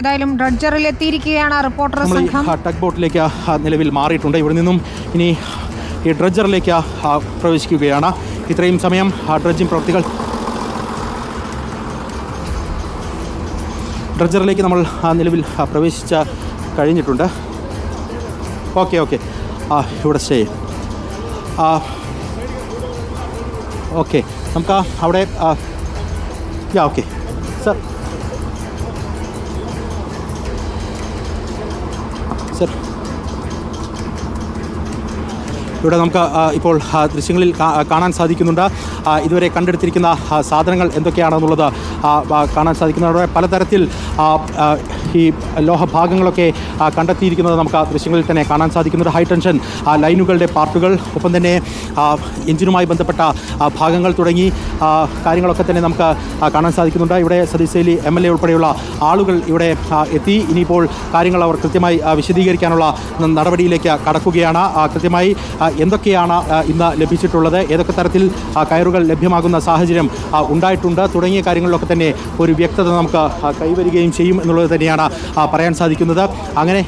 ഏതായാലും ഡ്രഡ്ജറിൽ എത്തിയിരിക്കുകയാണ് റിപ്പോർട്ടർ സംഘം. ടഗ് ബോട്ടിലേക്ക് നിലവിൽ മാറിയിട്ടുണ്ട്. ഇവിടെ നിന്നും ഇനി ഈ ഡ്രഡ്ജറിലേക്ക് പ്രവേശിക്കുകയാണ്. ഇത്രയും സമയം ഡ്രഡ്ജിംഗ് പ്രവൃത്തികൾ ഡ്രഡ്ജറിലേക്ക് നമ്മൾ നിലവിൽ പ്രവേശിച്ച് കഴിഞ്ഞിട്ടുണ്ട്. ഓക്കെ ഇവിടെ സ്റ്റേ ഓക്കെ. നമുക്ക് അവിടെ ഓക്കെ സർ ഇവിടെ നമുക്ക് ഇപ്പോൾ ദൃശ്യങ്ങളിൽ കാണാൻ സാധിക്കുന്നുണ്ട്. ഇതുവരെ കണ്ടെടുത്തിരിക്കുന്ന സാധനങ്ങൾ എന്തൊക്കെയാണെന്നുള്ളത് കാണാൻ സാധിക്കുന്നതോടെ പലതരത്തിൽ ഈ ലോഹഭാഗങ്ങളൊക്കെ കണ്ടെത്തിയിരിക്കുന്നത് നമുക്ക് ദൃശ്യങ്ങളിൽ തന്നെ കാണാൻ സാധിക്കുന്നുണ്ട്. ഹൈ ടെൻഷൻ ലൈനുകളുടെ പാർട്ടുകൾ, ഒപ്പം തന്നെ എഞ്ചിനുമായി ബന്ധപ്പെട്ട ഭാഗങ്ങൾ തുടങ്ങി കാര്യങ്ങളൊക്കെ തന്നെ നമുക്ക് കാണാൻ സാധിക്കുന്നുണ്ട്. ഇവിടെ സതീഷ് സേലി MLA ഉൾപ്പെടെയുള്ള ആളുകൾ ഇവിടെ എത്തി. ഇനിയിപ്പോൾ കാര്യങ്ങൾ അവർ കൃത്യമായി വിശദീകരിക്കാനുള്ള നടപടിയിലേക്ക് കടക്കുകയാണ്. കൃത്യമായി എന്തൊക്കെയാണ് ഇന്ന് ലഭിച്ചിട്ടുള്ളത്, ഏതൊക്കെ തരത്തിൽ കയറുകൾ ലഭ്യമാകുന്ന സാഹചര്യം ഉണ്ടായിട്ടുണ്ട് തുടങ്ങിയ കാര്യങ്ങളിലൊക്കെ തന്നെ ഒരു വ്യക്തത നമുക്ക് കൈവരികയും ചെയ്യും എന്നുള്ളത് തന്നെയാണ് പറയാൻ സാധിക്കുന്നത്. അങ്ങനെ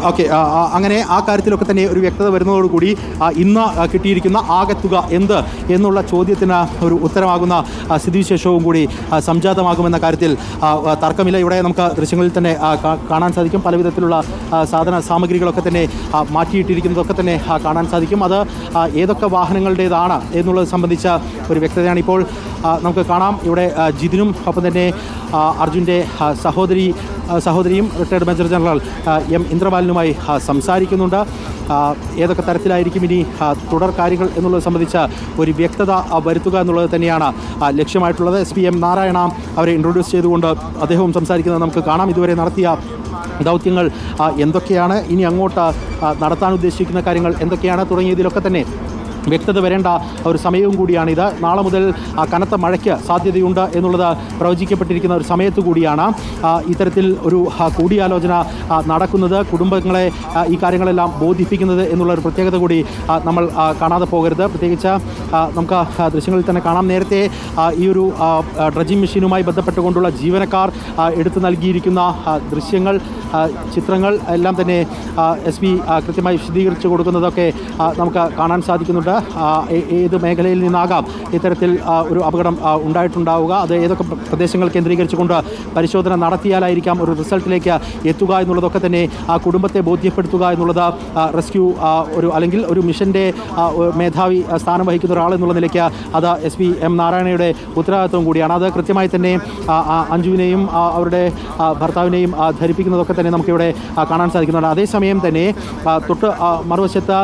ഓക്കെ, അങ്ങനെ ആ കാര്യത്തിലൊക്കെ തന്നെ ഒരു വ്യക്തത വരുന്നതോടുകൂടി ഇന്ന് കിട്ടിയിരിക്കുന്ന ആകെത്തുക എന്നുള്ള ചോദ്യത്തിന് ഒരു ഉത്തരമാകുന്ന സ്ഥിതിവിശേഷവും കൂടി സംജാതമാകുമെന്ന കാര്യത്തിൽ തർക്കമില്ല. ഇവിടെ നമുക്ക് ദൃശ്യങ്ങളിൽ തന്നെ കാണാൻ സാധിക്കും. പല വിധത്തിലുള്ള സാധന സാമഗ്രികളൊക്കെ തന്നെ മാറ്റിയിട്ടിരിക്കുന്നതൊക്കെ തന്നെ കാണാൻ സാധിക്കും. അത് ഏതൊക്കെ വാഹനങ്ങളുടേതാണ് എന്നുള്ളത് സംബന്ധിച്ച ഒരു വ്യക്തതയാണ് ഇപ്പോൾ നമുക്ക് കാണാം. ഇവിടെ ജിതിനും ഒപ്പം തന്നെ അർജുൻ്റെ സഹോദരിയും റിട്ടയർഡ് മേജർ ജനറൽ M ഇന്ദ്രബാലനുമായി സംസാരിക്കുന്നുണ്ട്. ഏതൊക്കെ തരത്തിലായിരിക്കും ഇനി തുടർ കാര്യങ്ങൾ എന്നുള്ളത് സംബന്ധിച്ച ഒരു വ്യക്തത വരുത്തുക എന്നുള്ളത് തന്നെയാണ് ലക്ഷ്യമായിട്ടുള്ളത്. SP M നാരായണ അവരെ ഇൻട്രൊഡ്യൂസ് ചെയ്തുകൊണ്ട് അദ്ദേഹവും സംസാരിക്കുന്നത് നമുക്ക് കാണാം. ഇതുവരെ നടത്തിയ ദൗത്യങ്ങൾ എന്തൊക്കെയാണ്, ഇനി അങ്ങോട്ട് നടത്താൻ ഉദ്ദേശിക്കുന്ന കാര്യങ്ങൾ എന്തൊക്കെയാണ് തുടങ്ങിയതിലൊക്കെ തന്നെ വ്യക്തത വരേണ്ട ഒരു സമയവും കൂടിയാണിത്. നാളെ മുതൽ കനത്ത മഴയ്ക്ക് സാധ്യതയുണ്ട് എന്നുള്ളത് പ്രവചിക്കപ്പെട്ടിരിക്കുന്ന ഒരു സമയത്ത് കൂടിയാണ് ഇത്തരത്തിൽ ഒരു കൂടിയാലോചന നടക്കുന്നത്. കുടുംബങ്ങളെ ഈ കാര്യങ്ങളെല്ലാം ബോധിപ്പിക്കുന്നത് എന്നുള്ള ഒരു പ്രത്യേകത കൂടി നമ്മൾ കാണാതെ പോകരുത്. പ്രത്യേകിച്ച് നമുക്ക് ദൃശ്യങ്ങളിൽ തന്നെ കാണാം. നേരത്തെ ഈ ഒരു ഡ്രഡ്ജിംഗ് മെഷീനുമായി ബന്ധപ്പെട്ടുകൊണ്ടുള്ള ജീവനക്കാർ എടുത്തു നൽകിയിരിക്കുന്ന ദൃശ്യങ്ങൾ, ചിത്രങ്ങൾ എല്ലാം തന്നെ SP കൃത്യമായി വിശദീകരിച്ചു കൊടുക്കുന്നതൊക്കെ നമുക്ക് കാണാൻ സാധിക്കുന്നുണ്ട്. ഏത് മേഖലയിൽ നിന്നാകാം ഇത്തരത്തിൽ ഒരു അപകടം ഉണ്ടായിട്ടുണ്ടാവുക, അത് ഏതൊക്കെ പ്രദേശങ്ങൾ കേന്ദ്രീകരിച്ചുകൊണ്ട് പരിശോധന നടത്തിയാലായിരിക്കാം ഒരു റിസൾട്ടിലേക്ക് എത്തുക എന്നുള്ളതൊക്കെ തന്നെ ആ കുടുംബത്തെ ബോധ്യപ്പെടുത്തുക എന്നുള്ളത് റെസ്ക്യൂ അല്ലെങ്കിൽ ഒരു മിഷൻ്റെ മേധാവി സ്ഥാനം വഹിക്കുന്ന ഒരാൾ എന്നുള്ള നിലയ്ക്ക് അത് SP M നാരായണയുടെ ഉത്തരവാദിത്വം കൂടിയാണ്. അത് കൃത്യമായി തന്നെ അഞ്ജുവിനെയും അവരുടെ ഭർത്താവിനെയും ധരിപ്പിക്കുന്നതൊക്കെ തന്നെ നമുക്കിവിടെ കാണാൻ സാധിക്കുന്നുണ്ട്. അതേസമയം തന്നെ തൊട്ട് മറുവശത്ത്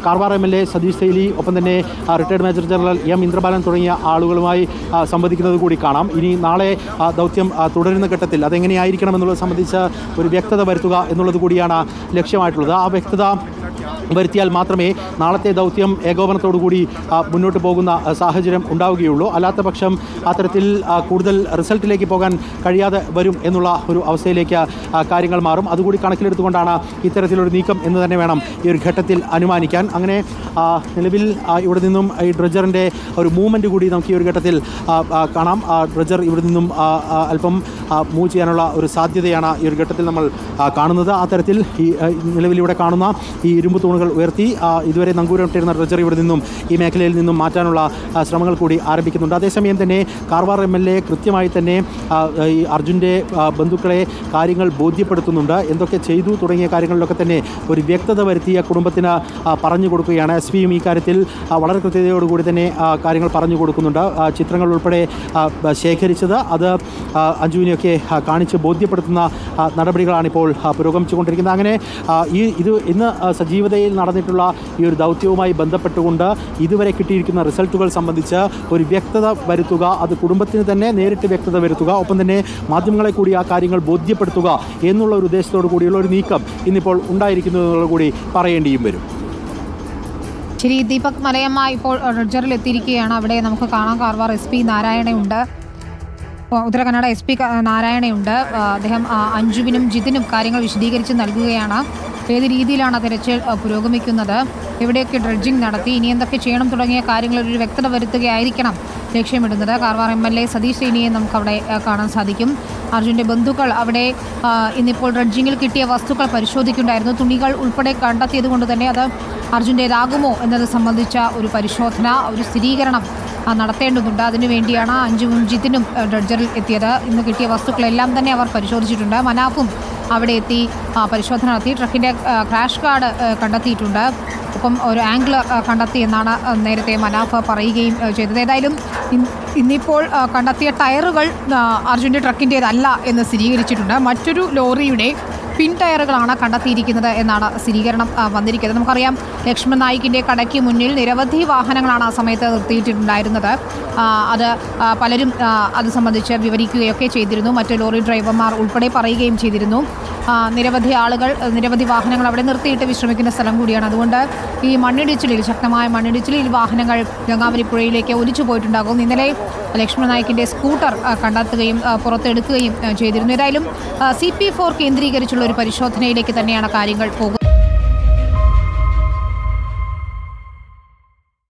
കാർവാർ MLA സതീഷ് സേലി, ഒപ്പം തന്നെ retired major general M Indrabalan തുടങ്ങിയ ആളുകളുമായി സംവദിക്കുന്നത് കൂടി കാണാം. ഇനി നാളെ ദൗത്യം തുടരുന്ന ഘട്ടത്തിൽ അതെങ്ങനെയായിരിക്കണം എന്നുള്ളത് സംബന്ധിച്ച് ഒരു വ്യക്തത വരുത്തുക എന്നുള്ളത് കൂടിയാണ് ലക്ഷ്യമായിട്ടുള്ളത്. ആ വ്യക്തത വരുത്തിയാൽ മാത്രമേ നാളത്തെ ദൗത്യം ഏകോപനത്തോടുകൂടി മുന്നോട്ട് പോകുന്ന സാഹചര്യം ഉണ്ടാവുകയുള്ളൂ. അല്ലാത്ത പക്ഷം അത്തരത്തിൽ കൂടുതൽ റിസൾട്ടിലേക്ക് പോകാൻ കഴിയാതെ വരും എന്നുള്ള ഒരു അവസ്ഥയിലേക്ക് കാര്യങ്ങൾ മാറും. അതുകൂടി കണക്കിലെടുത്തുകൊണ്ടാണ് ഇത്തരത്തിലൊരു നീക്കം എന്ന് തന്നെ വേണം ഈ ഒരു ഘട്ടത്തിൽ അനുമാനിക്കാൻ. അങ്ങനെ നിലവിൽ ഇവിടെ നിന്നും ഈ ഡ്രഡ്ജറിൻ്റെ ഒരു മൂവ്മെൻറ്റ് കൂടി നമുക്ക് ഈ ഒരു ഘട്ടത്തിൽ കാണാം. ഡ്രഡ്ജർ ഇവിടെ നിന്നും അല്പം മൂവ് ചെയ്യാനുള്ള ഒരു സാധ്യതയാണ് ഈ ഒരു ഘട്ടത്തിൽ നമ്മൾ കാണുന്നത്. ആ തരത്തിൽ ഈ നിലവിൽ ഇവിടെ കാണുന്ന ഈ ഇരുമ്പ് തൂണുകൾ ഉയർത്തി ഇതുവരെ നങ്കൂരമിട്ടിരുന്ന ഡ്രഡ്ജർ ഇവിടെ നിന്നും ഈ മേഖലയിൽ നിന്നും മാറ്റാനുള്ള ശ്രമങ്ങൾ കൂടി ആരംഭിക്കുന്നുണ്ട്. അതേസമയം തന്നെ കാർവാർ MLA കൃത്യമായി തന്നെ ഈ അർജുൻ്റെ ബന്ധുക്കളെ കാര്യങ്ങൾ ബോധ്യപ്പെടുത്തുന്നുണ്ട്. എന്തൊക്കെ ചെയ്തു തുടങ്ങിയ കാര്യങ്ങളിലൊക്കെ തന്നെ ഒരു വ്യക്തത വരുത്തിയ കുടുംബത്തിന് പറഞ്ഞു കൊടുക്കുകയാണ്. SP യും ഈ കാര്യത്തിൽ വളരെ കൃത്യതയോടുകൂടി തന്നെ കാര്യങ്ങൾ പറഞ്ഞു കൊടുക്കുന്നുണ്ട്. ചിത്രങ്ങൾ ഉൾപ്പെടെ ശേഖരിച്ചത് അത് അഞ്ജുവിനെയൊക്കെ കാണിച്ച് ബോധ്യപ്പെടുത്തുന്ന നടപടികളാണിപ്പോൾ പുരോഗമിച്ചുകൊണ്ടിരിക്കുന്നത്. അങ്ങനെ ഇന്ന് സജീവതയിൽ നടന്നിട്ടുള്ള ഈ ഒരു ദൗത്യവുമായി ബന്ധപ്പെട്ടുകൊണ്ട് ഇതുവരെ കിട്ടിയിരിക്കുന്ന റിസൾട്ടുകൾ സംബന്ധിച്ച് ഒരു വ്യക്തത വരുത്തുക, അത് കുടുംബത്തിന് തന്നെ നേരിട്ട് വ്യക്തത വരുത്തുക, ഒപ്പം തന്നെ മാധ്യമങ്ങളെ കൂടി ആ കാര്യങ്ങൾ ബോധ്യപ്പെടുത്തുക എന്നുള്ള ഒരു ഉദ്ദേശത്തോടു കൂടിയുള്ള ഒരു നീക്കം ഇന്നിപ്പോൾ ഉണ്ടായിരിക്കുന്നു എന്നുള്ള കൂടി പറയേണ്ടിയും വരും. ശരി, ദീപക് മലയമ്മ ഇപ്പോൾ ഡ്രഡ്ജറിൽ എത്തിയിരിക്കുകയാണ്. അവിടെ നമുക്ക് കാണാം കാർവാർ SP നാരായണയുണ്ട്, ഉത്തര കന്നഡ SP നാരായണയുണ്ട്. അദ്ദേഹം അഞ്ജുവിനും ജിതിനും കാര്യങ്ങൾ വിശദീകരിച്ച് നൽകുകയാണ്. ഏത് രീതിയിലാണ് തിരച്ചിൽ പുരോഗമിക്കുന്നത്, എവിടെയൊക്കെ ഡ്രഡ്ജിംഗ് നടത്തി, ഇനി എന്തൊക്കെ ചെയ്യണം തുടങ്ങിയ കാര്യങ്ങളിൽ ഒരു വ്യക്തത വരുത്തുകയായിരിക്കണം ലക്ഷ്യമിടുന്നത്. കാർവാർ MLA സതീഷ് റെയ്നിയെ നമുക്കവിടെ കാണാൻ സാധിക്കും. അർജുൻ്റെ ബന്ധുക്കൾ അവിടെ ഇന്നിപ്പോൾ ഡ്രഡ്ജിങ്ങിൽ കിട്ടിയ വസ്തുക്കൾ പരിശോധിക്കുന്നുണ്ടായിരുന്നു. തുണികൾ ഉൾപ്പെടെ കണ്ടെത്തിയത് കൊണ്ട് തന്നെ അത് അർജുൻ്റേതാകുമോ എന്നത് സംബന്ധിച്ച ഒരു പരിശോധന, ഒരു സ്ഥിരീകരണം നടത്തേണ്ടതുണ്ട്. അതിനുവേണ്ടിയാണ് അഞ്ജുവും ജിതിനും ഡ്രഡ്ജറിൽ എത്തിയത്. ഇന്ന് കിട്ടിയ വസ്തുക്കളെല്ലാം തന്നെ അവർ പരിശോധിച്ചിട്ടുണ്ട്. മനാഫും അവിടെ എത്തി പരിശോധന നടത്തി. ട്രക്കിൻ്റെ ക്രാഷ് കാർഡ് കണ്ടെത്തിയിട്ടുണ്ട്. ഒപ്പം ഒരു ആംഗിൾ കണ്ടെത്തി എന്നാണ് നേരത്തെ മനാഫ് പറയുകയും ചെയ്തത്. ഏതായാലും ഇന്നിപ്പോൾ കണ്ടെത്തിയ ടയറുകൾ അർജുൻ്റെ ട്രക്കിൻ്റേതല്ല എന്ന് സ്ഥിരീകരിച്ചിട്ടുണ്ട്. മറ്റൊരു ലോറിയുടെ പിൻ ടയറുകളാണ് കണ്ടെത്തിയിരിക്കുന്നത് എന്നാണ് സ്ഥിരീകരണം വന്നിരിക്കുന്നത്. നമുക്കറിയാം, ലക്ഷ്മൺ നായിക്കിൻ്റെ കടയ്ക്ക് മുന്നിൽ നിരവധി വാഹനങ്ങളാണ് ആ സമയത്ത് നിർത്തിയിട്ടുണ്ടായിരുന്നത്. അത് പലരും അത് സംബന്ധിച്ച് വിവരിക്കുകയൊക്കെ ചെയ്തിരുന്നു. മറ്റ് ലോറി ഡ്രൈവർമാർ ഉൾപ്പെടെ പറയുകയും ചെയ്തിരുന്നു. നിരവധി ആളുകൾ, നിരവധി വാഹനങ്ങൾ അവിടെ നിർത്തിയിട്ട് വിശ്രമിക്കുന്ന സ്ഥലം കൂടിയാണ്. അതുകൊണ്ട് ഈ മണ്ണിടിച്ചിലിൽ, ശക്തമായ മണ്ണിടിച്ചിലിൽ വാഹനങ്ങൾ ഗംഗാവലി പുഴയിലേക്ക് ഒലിച്ചു പോയിട്ടുണ്ടാകും. ഇന്നലെ ലക്ഷ്മൺ നായിക്കിൻ്റെ സ്കൂട്ടർ കണ്ടെത്തുകയും പുറത്തെടുക്കുകയും ചെയ്തിരുന്നു. ഏതായാലും CP4 കേന്ദ്രീകരിച്ചുള്ള ഒരു പരിശോധനയിലേക്ക് തന്നെയാണ് കാര്യങ്ങൾ പോകുന്നത്.